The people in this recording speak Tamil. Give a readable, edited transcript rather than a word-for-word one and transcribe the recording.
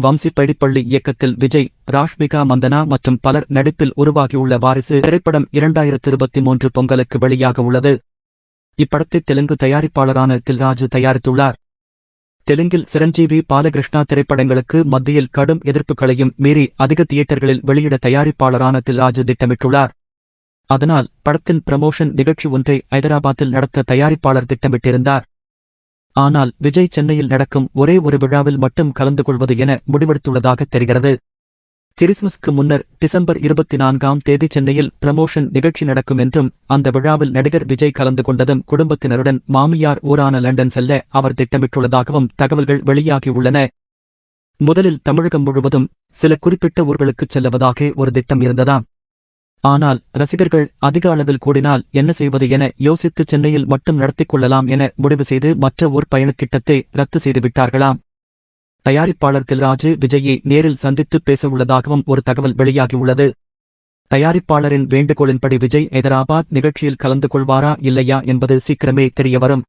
வம்சி பைடிப்பள்ளி இயக்கத்தில் விஜய், ராஷ்மிகா மந்தனா மற்றும் பலர் நடிப்பில் உருவாகியுள்ள வாரிசு திரைப்படம் 2023 பொங்கலுக்கு வெளியாக உள்ளது. இப்படத்தை தெலுங்கு தயாரிப்பாளரான தில்ராஜு தயாரித்துள்ளார். தெலுங்கில் சிரஞ்சீவி பாலகிருஷ்ணா திரைப்படங்களுக்கு மத்தியில் கடும் எதிர்ப்புகளையும் மீறி அதிக தியேட்டர்களில் வெளியிட தயாரிப்பாளரான தில்ராஜு திட்டமிட்டுள்ளார். அதனால் படத்தின் ப்ரமோஷன் நிகழ்ச்சி ஒன்றை ஐதராபாத்தில் நடத்த தயாரிப்பாளர் திட்டமிட்டிருந்தார். ஆனால் விஜய் சென்னையில் நடக்கும் ஒரே ஒரு விழாவில் மட்டும் கலந்து கொள்வது என முடிவெடுத்துள்ளதாக தெரிகிறது. கிறிஸ்துமஸ்க்கு முன்னர் டிசம்பர் 24ஆம் தேதி சென்னையில் ப்ரமோஷன் நிகழ்ச்சி நடக்கும் என்றும், அந்த விழாவில் நடிகர் விஜய் கலந்து கொண்டதும் குடும்பத்தினருடன் மாமியார் ஊரான லண்டன் செல்ல அவர் திட்டமிட்டுள்ளதாகவும் தகவல்கள் வெளியாகியுள்ளன. முதலில் தமிழகம் முழுவதும் சில குறிப்பிட்ட ஊர்களுக்குச் செல்லுவதாக ஒரு திட்டம் இருந்ததாம். ஆனால் ரசிகர்கள் அதிக அளவில் கூடினால் என்ன செய்வது என யோசித்து சென்னையில் மட்டும் நடத்திக் கொள்ளலாம் என முடிவு செய்து மற்ற ஊர் பயணத்திட்டத்தை ரத்து செய்துவிட்டார்களாம். தயாரிப்பாளர் தில்ராஜு விஜயை நேரில் சந்தித்து பேச உள்ளதாகவும் ஒரு தகவல் வெளியாகியுள்ளது. தயாரிப்பாளரின் வேண்டுகோளின்படி விஜய் ஐதராபாத் நிகழ்ச்சியில் கலந்து கொள்வாரா இல்லையா என்பது சீக்கிரமே தெரியவரும்.